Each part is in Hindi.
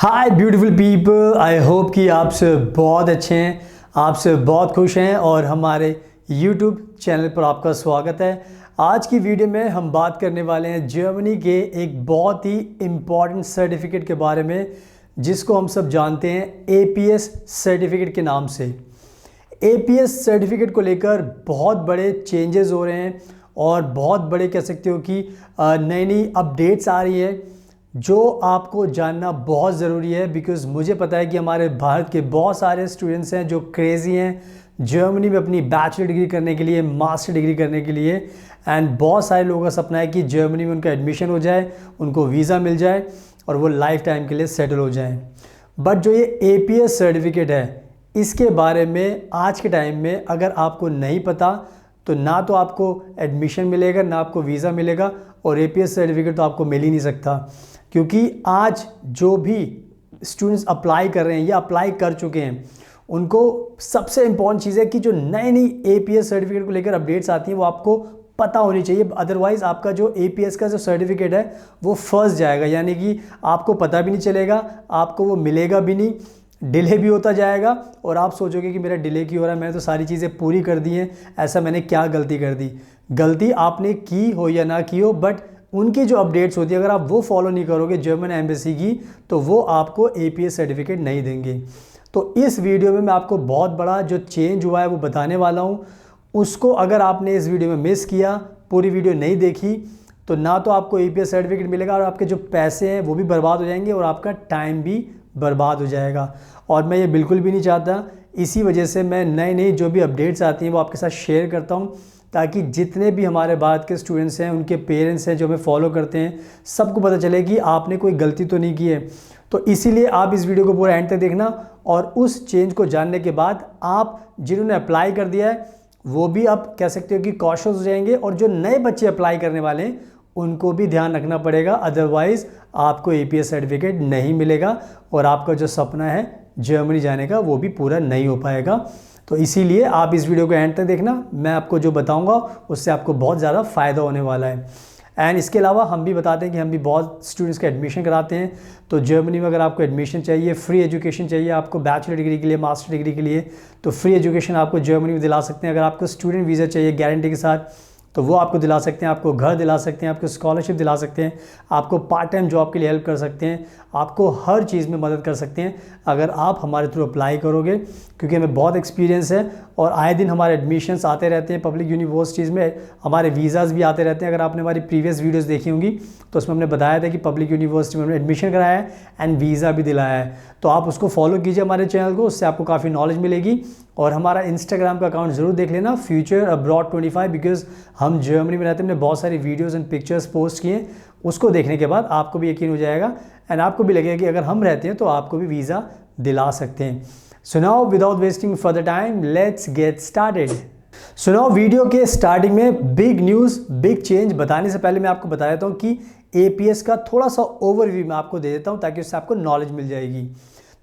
Hi beautiful people, I hope कि आप सब बहुत अच्छे हैं, आप सब बहुत खुश हैं और हमारे यूट्यूब चैनल पर आपका स्वागत है। आज की वीडियो में हम बात करने वाले हैं जर्मनी के एक बहुत ही इम्पॉर्टेंट सर्टिफिकेट के बारे में, जिसको हम सब जानते हैं APS सर्टिफिकेट के नाम से। APS सर्टिफिकेट को लेकर बहुत बड़े चेंजेस हो रहे हैं और बहुत बड़े कह सकते हो कि नई नई अपडेट्स आ रही है जो आपको जानना बहुत ज़रूरी है। बिकॉज़ मुझे पता है कि हमारे भारत के बहुत सारे स्टूडेंट्स हैं जो क्रेज़ी हैं जर्मनी में अपनी बैचलर डिग्री करने के लिए, मास्टर डिग्री करने के लिए। एंड बहुत सारे लोगों का सपना है कि जर्मनी में उनका एडमिशन हो जाए, उनको वीज़ा मिल जाए और वो लाइफ टाइम के लिए सेटल हो जाएं। बट जो ये APS सर्टिफिकेट है, इसके बारे में आज के टाइम में अगर आपको नहीं पता तो ना तो आपको एडमिशन मिलेगा, ना आपको वीज़ा मिलेगा और APS सर्टिफिकेट तो आपको मिल ही नहीं सकता। क्योंकि आज जो भी स्टूडेंट्स अप्लाई कर रहे हैं या अप्लाई कर चुके हैं, उनको सबसे इम्पॉर्टेंट चीज़ है कि जो नई नई APS सर्टिफिकेट को लेकर अपडेट्स आती हैं वो आपको पता होनी चाहिए। अदरवाइज़ आपका जो APS का जो सर्टिफिकेट है वो फंस जाएगा, यानी कि आपको पता भी नहीं चलेगा, आपको वो मिलेगा भी नहीं, डिले भी होता जाएगा और आप सोचोगे कि मेरा डिले क्यों हो रहा है, मैंने तो सारी चीज़ें पूरी कर दी हैं, ऐसा मैंने क्या गलती कर दी। गलती आपने की हो या ना की हो, बट उनकी जो अपडेट्स होती है अगर आप वो फॉलो नहीं करोगे जर्मन एम्बेसी की, तो वो आपको APS सर्टिफिकेट नहीं देंगे। तो इस वीडियो में मैं आपको बहुत बड़ा जो चेंज हुआ है वो बताने वाला हूँ। उसको अगर आपने इस वीडियो में मिस किया, पूरी वीडियो नहीं देखी, तो ना तो आपको APS सर्टिफिकेट मिलेगा और आपके जो पैसे हैं वो भी बर्बाद हो जाएंगे और आपका टाइम भी बर्बाद हो जाएगा। और मैं ये बिल्कुल भी नहीं चाहता। इसी वजह से मैं नई नई जो भी अपडेट्स आती हैं वो आपके साथ शेयर करता हूँ, ताकि जितने भी हमारे भारत के स्टूडेंट्स हैं, उनके पेरेंट्स हैं जो हमें फॉलो करते हैं, सबको पता चले कि आपने कोई गलती तो नहीं की है। तो इसीलिए आप इस वीडियो को पूरा एंड तक देखना और उस चेंज को जानने के बाद आप जिन्होंने अप्लाई कर दिया है वो भी आप कह सकते हो कि कॉशियस हो जाएंगे, और जो नए बच्चे अप्लाई करने वाले हैं उनको भी ध्यान रखना पड़ेगा। अदरवाइज़ आपको APS सर्टिफिकेट नहीं मिलेगा और आपका जो सपना है जर्मनी जाने का वो भी पूरा नहीं हो पाएगा। तो इसीलिए आप इस वीडियो को एंड तक देखना, मैं आपको जो बताऊंगा उससे आपको बहुत ज़्यादा फ़ायदा होने वाला है। एंड इसके अलावा हम भी बताते हैं कि हम भी बहुत स्टूडेंट्स का एडमिशन कराते हैं। तो जर्मनी में अगर आपको एडमिशन चाहिए, फ्री एजुकेशन चाहिए आपको बैचलर डिग्री के लिए, मास्टर डिग्री के लिए, तो फ्री एजुकेशन आपको जर्मनी में दिला सकते हैं। अगर आपको स्टूडेंट वीज़ा चाहिए गारंटी के साथ, तो वो आपको दिला सकते हैं। आपको घर दिला सकते हैं, आपको स्कॉलरशिप दिला सकते हैं, आपको पार्ट टाइम जॉब के लिए हेल्प कर सकते हैं, आपको हर चीज़ में मदद कर सकते हैं अगर आप हमारे थ्रू अप्लाई करोगे। क्योंकि हमें बहुत एक्सपीरियंस है और आए दिन हमारे एडमिशन्स आते रहते हैं पब्लिक यूनिवर्सिटीज़ में, हमारे वीज़ाज़ भी आते रहते हैं। अगर आपने हमारी प्रीवियस वीडियोस देखी होंगी तो उसमें हमने बताया था कि पब्लिक यूनिवर्सिटी में हमने एडमिशन कराया है एंड वीज़ा भी दिलाया है। तो आप उसको फॉलो कीजिए हमारे चैनल को, उससे आपको काफ़ी नॉलेज मिलेगी। और हमारा इंस्टाग्राम का अकाउंट ज़रूर देख लेना, फ्यूचर अब्रॉड 25, बिकॉज हम जर्मनी में रहते हैं, हमने बहुत सारी वीडियोज़ एंड पिक्चर्स पोस्ट किए। उसको देखने के बाद आपको भी यकीन हो जाएगा एंड आपको भी लगेगा कि अगर हम रहते हैं तो आपको भी वीज़ा दिला सकते हैं। So now without wasting further time, let's get started. So now video के स्टार्टिंग में बिग न्यूज़, बिग चेंज बताने से पहले मैं आपको बता देता हूँ कि APS का थोड़ा सा ओवरव्यू मैं आपको दे देता हूँ ताकि उससे आपको नॉलेज मिल जाएगी।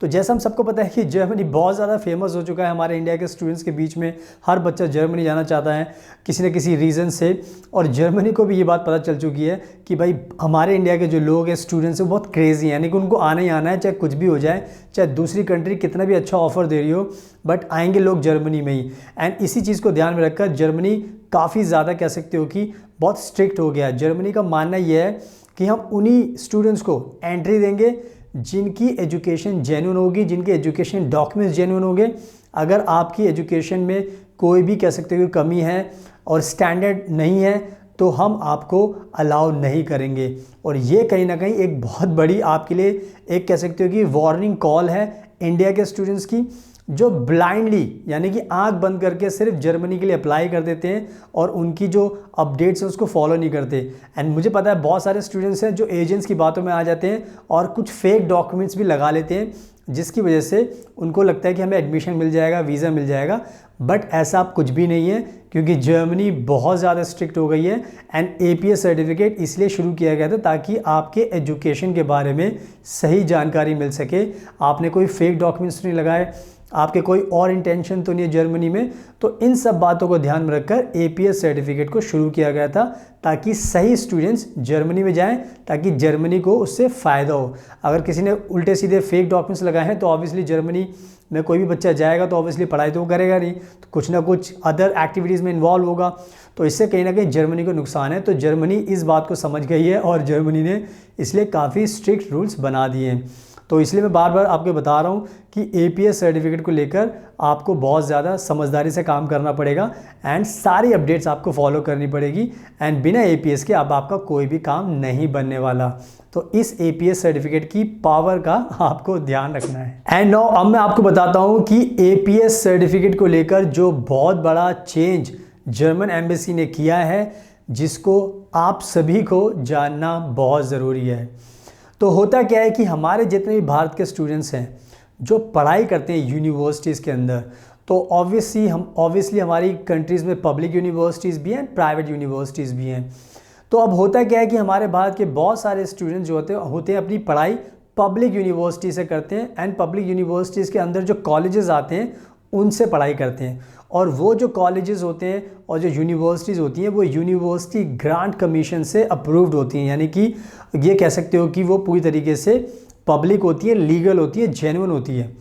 तो जैसा हम सबको पता है कि जर्मनी बहुत ज़्यादा फेमस हो चुका है हमारे इंडिया के स्टूडेंट्स के बीच में। हर बच्चा जर्मनी जाना चाहता है किसी न किसी रीज़न से, और जर्मनी को भी ये बात पता चल चुकी है कि भाई हमारे इंडिया के जो लोग हैं, स्टूडेंट्स हैं, बहुत क्रेज़ी हैं, यानी कि उनको आना ही आना है, चाहे कुछ भी हो जाए, चाहे दूसरी कंट्री कितना भी अच्छा ऑफ़र दे रही हो, बट आएंगे लोग जर्मनी में ही। एंड इसी चीज़ को ध्यान में रखकर जर्मनी काफ़ी ज़्यादा कह सकते हो कि बहुत स्ट्रिक्ट हो गया है। जर्मनी का मानना यह है कि हम उन्हीं स्टूडेंट्स को एंट्री देंगे जिनकी एजुकेशन जेन्युइन होगी, जिनके एजुकेशन डॉक्यूमेंट्स जेन्युइन होंगे। अगर आपकी एजुकेशन में कोई भी कह सकते हो कमी है और स्टैंडर्ड नहीं है तो हम आपको अलाउ नहीं करेंगे। और ये कहीं ना कहीं एक बहुत बड़ी आपके लिए एक कह सकते हो कि वार्निंग कॉल है इंडिया के स्टूडेंट्स की। जो ब्लाइंडली यानी कि आंख बंद करके सिर्फ जर्मनी के लिए अप्लाई कर देते हैं और उनकी जो अपडेट्स हैं उसको फॉलो नहीं करते। एंड मुझे पता है बहुत सारे स्टूडेंट्स हैं जो एजेंट्स की बातों में आ जाते हैं और कुछ फेक डॉक्यूमेंट्स भी लगा लेते हैं, जिसकी वजह से उनको लगता है कि हमें एडमिशन मिल जाएगा, वीज़ा मिल जाएगा। बट ऐसा आप कुछ भी नहीं है, क्योंकि जर्मनी बहुत ज़्यादा स्ट्रिक्ट हो गई है। एंड APS सर्टिफिकेट इसलिए शुरू किया गया था ताकि आपके एजुकेशन के बारे में सही जानकारी मिल सके। आपने कोई फेक डॉक्यूमेंट्स नहीं लगाए, आपके कोई और इंटेंशन तो नहीं है जर्मनी में। तो इन सब बातों को ध्यान में रखकर APS सर्टिफिकेट को शुरू किया गया था ताकि सही स्टूडेंट्स जर्मनी में जाएं, ताकि जर्मनी को उससे फ़ायदा हो। अगर किसी ने उल्टे सीधे फेक डॉक्यूमेंट्स लगाए हैं तो ऑब्वियसली जर्मनी में कोई भी बच्चा जाएगा तो ऑब्वियसली पढ़ाई तो वो करेगा नहीं, तो कुछ ना कुछ अदर एक्टिविटीज़ में इन्वॉल्व होगा, तो इससे कहीं ना कहीं जर्मनी को नुकसान है। तो जर्मनी इस बात को समझ गई है और जर्मनी ने इसलिए काफ़ी स्ट्रिक्ट रूल्स बना दिए हैं। तो इसलिए मैं बार बार आपको बता रहा हूँ कि APS सर्टिफिकेट को लेकर आपको बहुत ज़्यादा समझदारी से काम करना पड़ेगा एंड सारी अपडेट्स आपको फॉलो करनी पड़ेगी। एंड बिना APS के अब आपका कोई भी काम नहीं बनने वाला। तो इस APS सर्टिफिकेट की पावर का आपको ध्यान रखना है। एंड नाउ अब मैं आपको बताता हूँ कि APS सर्टिफिकेट को लेकर जो बहुत बड़ा चेंज जर्मन एम्बेसी ने किया है, जिसको आप सभी को जानना बहुत ज़रूरी है। तो होता क्या है कि हमारे जितने भी भारत के स्टूडेंट्स हैं जो पढ़ाई करते हैं यूनिवर्सिटीज़ के अंदर, तो ऑब्वियसली हमारी कंट्रीज़ में पब्लिक यूनिवर्सिटीज़ भी हैं, प्राइवेट यूनिवर्सिटीज़ भी हैं। तो अब होता क्या है कि हमारे भारत के बहुत सारे स्टूडेंट्स जो होते हैं अपनी पढ़ाई पब्लिक यूनिवर्सिटी से करते हैं। एंड पब्लिक यूनिवर्सिटीज़ के अंदर जो कॉलेजेस आते हैं उनसे पढ़ाई करते हैं। और वो जो कॉलेजेस होते हैं और जो यूनिवर्सिटीज़ होती हैं वो यूनिवर्सिटी ग्रांट कमीशन से अप्रूव्ड होती हैं, यानी कि ये कह सकते हो कि वो पूरी तरीके से पब्लिक होती है, लीगल होती है, जेन्युइन होती है।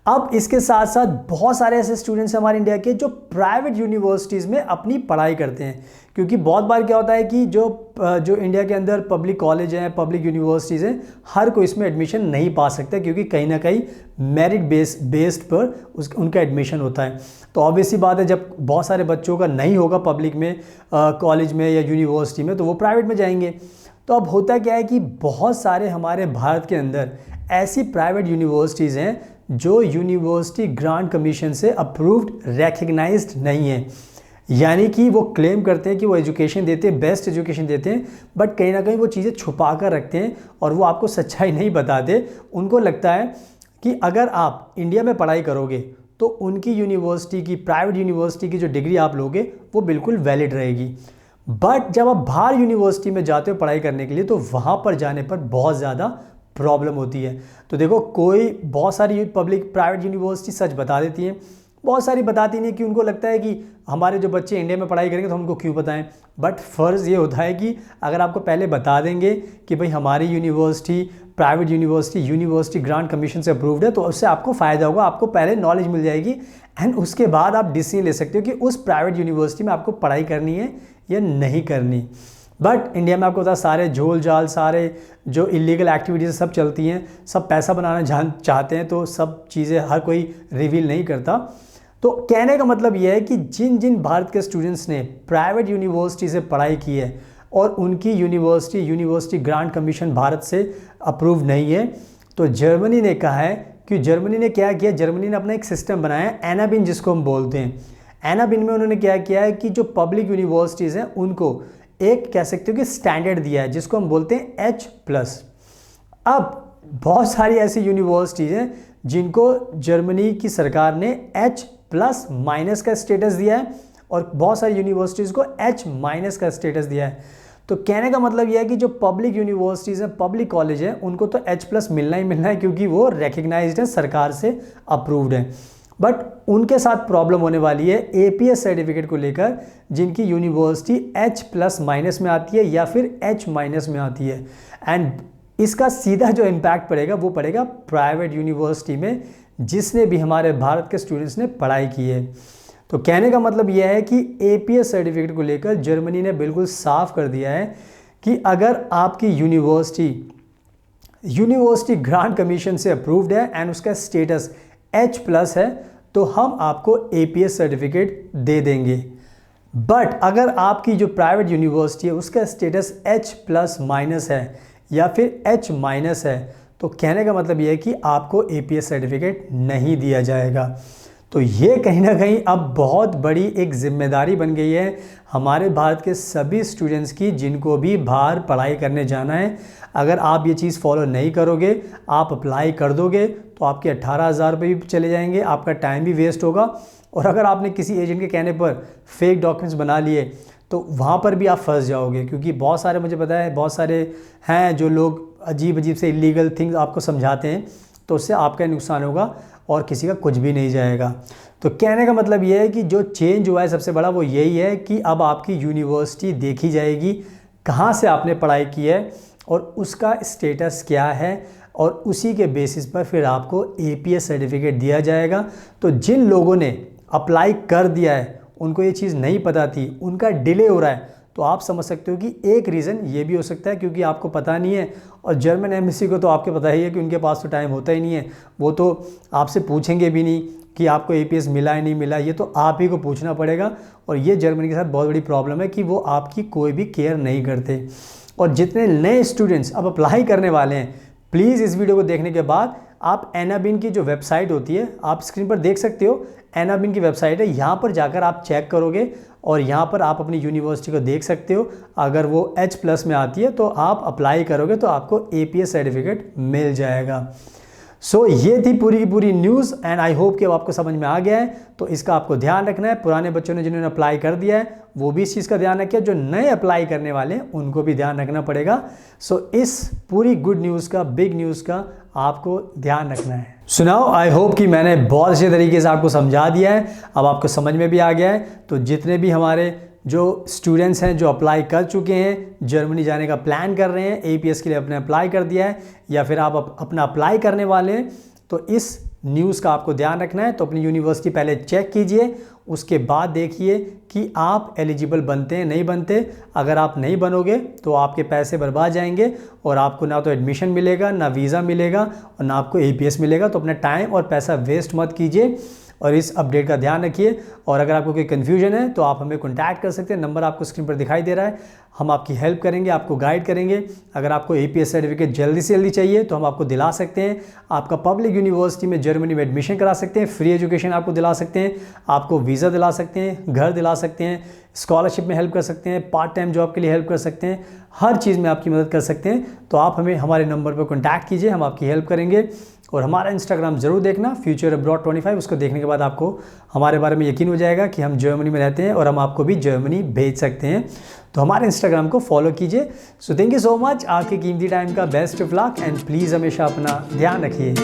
अब इसके साथ साथ बहुत सारे ऐसे स्टूडेंट्स हैं हमारे इंडिया के जो प्राइवेट यूनिवर्सिटीज़ में अपनी पढ़ाई करते हैं, क्योंकि बहुत बार क्या होता है कि जो इंडिया के अंदर पब्लिक कॉलेज हैं, पब्लिक यूनिवर्सिटीज़ हैं, हर कोई इसमें एडमिशन नहीं पा सकता, क्योंकि कहीं ना कहीं मेरिट बेस्ड पर उनका एडमिशन होता है। तो ऑब्वियसली बात है, जब बहुत सारे बच्चों का नहीं होगा पब्लिक में, कॉलेज में या यूनिवर्सिटी में, तो वो प्राइवेट में जाएंगे। तो अब होता क्या है कि बहुत सारे हमारे भारत के अंदर ऐसी प्राइवेट यूनिवर्सिटीज़ हैं जो यूनिवर्सिटी ग्रांट कमीशन से अप्रूव्ड रिकग्नाइज्ड नहीं है, यानी कि वो क्लेम करते हैं कि वो एजुकेशन देते हैं, बेस्ट एजुकेशन देते हैं, बट कहीं ना कहीं वो चीज़ें छुपा कर रखते हैं और वो आपको सच्चाई नहीं बताते। उनको लगता है कि अगर आप इंडिया में पढ़ाई करोगे तो उनकी यूनिवर्सिटी की, प्राइवेट यूनिवर्सिटी की जो डिग्री आप लोगे वो बिल्कुल वैलिड रहेगी। बट जब आप बाहर यूनिवर्सिटी में जाते हो पढ़ाई करने के लिए, तो वहाँ पर जाने पर बहुत ज़्यादा प्रॉब्लम होती है। तो देखो, बहुत सारी पब्लिक प्राइवेट यूनिवर्सिटी सच बता देती हैं, बहुत सारी बताती नहीं, कि उनको लगता है कि हमारे जो बच्चे इंडिया में पढ़ाई करेंगे तो हमको क्यों बताएं। बट फ़र्ज़ ये होता है कि अगर आपको पहले बता देंगे कि भाई हमारी university private university grant commission से अप्रूव्ड है, तो उससे आपको फ़ायदा होगा, आपको पहले नॉलेज मिल जाएगी एंड उसके बाद आप डिसीजन ले सकते हो कि उस प्राइवेट यूनिवर्सिटी में आपको पढ़ाई करनी है या नहीं करनी। बट इंडिया में आपको पता सारे झोल झाल, सारे जो इलीगल एक्टिविटीज़ सब चलती हैं, सब पैसा बनाना चाहते हैं, तो सब चीज़ें हर कोई रिवील नहीं करता। तो कहने का मतलब यह है कि जिन जिन भारत के स्टूडेंट्स ने प्राइवेट यूनिवर्सिटी से पढ़ाई की है और उनकी यूनिवर्सिटी ग्रांट कमीशन भारत से अप्रूव नहीं है, तो जर्मनी ने कहा है कि जर्मनी ने क्या किया, जर्मनी ने अपना एक सिस्टम बनाया है, एनाबिन जिसको हम बोलते हैं। एनाबिन में उन्होंने क्या किया है कि जो पब्लिक यूनिवर्सिटीज़ हैं उनको एक कह सकते हो कि स्टैंडर्ड दिया है, जिसको हम बोलते हैं H+। अब बहुत सारी ऐसी यूनिवर्सिटीज़ हैं जिनको जर्मनी की सरकार ने H+- का स्टेटस दिया है और बहुत सारी यूनिवर्सिटीज़ को H- का स्टेटस दिया है। तो कहने का मतलब यह है कि जो पब्लिक यूनिवर्सिटीज़ हैं, पब्लिक कॉलेज हैं, उनको तो H+ मिलना ही मिलना है, क्योंकि वो रिकग्नाइज्ड है, सरकार से अप्रूव्ड है। बट उनके साथ प्रॉब्लम होने वाली है APS सर्टिफिकेट को लेकर, जिनकी यूनिवर्सिटी H+ में आती है या फिर H- में आती है। एंड इसका सीधा जो इम्पैक्ट पड़ेगा वो पड़ेगा प्राइवेट यूनिवर्सिटी में, जिसने भी हमारे भारत के स्टूडेंट्स ने पढ़ाई की है। तो कहने का मतलब यह है कि APS सर्टिफिकेट को लेकर जर्मनी ने बिल्कुल साफ कर दिया है कि अगर आपकी यूनिवर्सिटी ग्रांट कमीशन से अप्रूव्ड है एंड उसका स्टेटस H+ है, तो हम आपको APS सर्टिफिकेट दे देंगे। बट अगर आपकी जो प्राइवेट यूनिवर्सिटी है उसका स्टेटस H+- है या फिर H- है, तो कहने का मतलब ये है कि आपको APS सर्टिफिकेट नहीं दिया जाएगा। तो ये कहीं ना कहीं अब बहुत बड़ी एक जिम्मेदारी बन गई है हमारे भारत के सभी स्टूडेंट्स की, जिनको भी बाहर पढ़ाई करने जाना है। अगर आप ये चीज़ फॉलो नहीं करोगे, आप अप्लाई कर दोगे, तो आपके 18,000 रुपये भी चले जाएंगे, आपका टाइम भी वेस्ट होगा। और अगर आपने किसी एजेंट के कहने पर फेक डॉक्यूमेंट्स बना लिए तो वहाँ पर भी आप फंस जाओगे, क्योंकि बहुत सारे, मुझे पता है बहुत सारे हैं जो लोग अजीब अजीब से इलीगल थिंग्स आपको समझाते हैं, तो उससे आपका नुकसान होगा और किसी का कुछ भी नहीं जाएगा। तो कहने का मतलब ये है कि जो चेंज हुआ है सबसे बड़ा वो यही है कि अब आपकी यूनिवर्सिटी देखी जाएगी, कहाँ से आपने पढ़ाई की है और उसका स्टेटस क्या है, और उसी के बेसिस पर फिर आपको APS सर्टिफिकेट दिया जाएगा। तो जिन लोगों ने अप्लाई कर दिया है, उनको ये चीज़ नहीं पता थी, उनका डिले हो रहा है, तो आप समझ सकते हो कि एक रीज़न ये भी हो सकता है क्योंकि आपको पता नहीं है। और जर्मन एम्बेसी को तो आपको पता ही है कि उनके पास तो टाइम होता ही नहीं है, वो तो आपसे पूछेंगे भी नहीं कि आपको APS मिला है नहीं मिला, ये तो आप ही को पूछना पड़ेगा। और ये जर्मनी के साथ बहुत बड़ी प्रॉब्लम है कि वो आपकी कोई भी केयर नहीं करते। और जितने नए स्टूडेंट्स अब अप्लाई करने वाले हैं, प्लीज़ इस वीडियो को देखने के बाद आप एनाबिन की जो वेबसाइट होती है, आप स्क्रीन पर देख सकते हो, एनाबिन की वेबसाइट है, यहाँ पर जाकर आप चेक करोगे और यहाँ पर आप अपनी यूनिवर्सिटी को देख सकते हो। अगर वो H+ में आती है तो आप अप्लाई करोगे तो आपको APS सर्टिफिकेट मिल जाएगा। सो ये थी पूरी की पूरी न्यूज़ एंड आई होप कि अब आपको समझ में आ गया है। तो इसका आपको ध्यान रखना है। पुराने बच्चों ने जिन्होंने अप्लाई कर दिया है वो भी इस चीज़ का ध्यान रखें, जो नए अप्लाई करने वाले हैं उनको भी ध्यान रखना पड़ेगा। सो इस पूरी गुड न्यूज़ का, बिग न्यूज़ का आपको ध्यान रखना है। सुनाओ, आई होप कि मैंने बहुत अच्छे तरीके से आपको समझा दिया है, अब आपको समझ में भी आ गया है। तो जितने भी हमारे जो स्टूडेंट्स हैं जो अप्लाई कर चुके हैं, जर्मनी जाने का प्लान कर रहे हैं, APS के लिए अपने अप्लाई कर दिया है, या फिर आप अपना अप्लाई करने वाले हैं, तो इस न्यूज़ का आपको ध्यान रखना है। तो अपनी यूनिवर्सिटी पहले चेक कीजिए, उसके बाद देखिए कि आप एलिजिबल बनते हैं नहीं बनते। अगर आप नहीं बनोगे तो आपके पैसे बर्बाद जाएंगे और आपको ना तो एडमिशन मिलेगा, ना वीज़ा मिलेगा और ना आपको APS मिलेगा। तो अपना टाइम और पैसा वेस्ट मत कीजिए और इस अपडेट का ध्यान रखिए। और अगर आपको कोई कन्फ्यूजन है तो आप हमें कॉन्टैक्ट कर सकते हैं, नंबर आपको स्क्रीन पर दिखाई दे रहा है। हम आपकी हेल्प करेंगे, आपको गाइड करेंगे। अगर आपको APS सर्टिफिकेट जल्दी से जल्दी चाहिए तो हम आपको दिला सकते हैं। आपका पब्लिक यूनिवर्सिटी में जर्मनी में एडमिशन करा सकते हैं, फ्री एजुकेशन आपको दिला सकते हैं, आपको वीज़ा दिला सकते हैं, घर दिला सकते हैं, स्कॉलरशिप में हेल्प कर सकते हैं, पार्ट टाइम जॉब के लिए हेल्प कर सकते हैं, हर चीज़ में आपकी मदद कर सकते हैं। तो आप हमें हमारे नंबर पर कॉन्टैक्ट कीजिए, हम आपकी हेल्प करेंगे। और हमारा इंस्टाग्राम ज़रूर देखना, फ्यूचर अब्रॉड 25। उसको देखने के बाद आपको हमारे बारे में यकीन हो जाएगा कि हम जर्मनी में रहते हैं और हम आपको भी जर्मनी भेज सकते हैं। तो हमारे इंस्टाग्राम को फॉलो कीजिए। So thank you so much, आपके कीमती टाइम का best of luck and please हमेशा अपना ध्यान रखिए।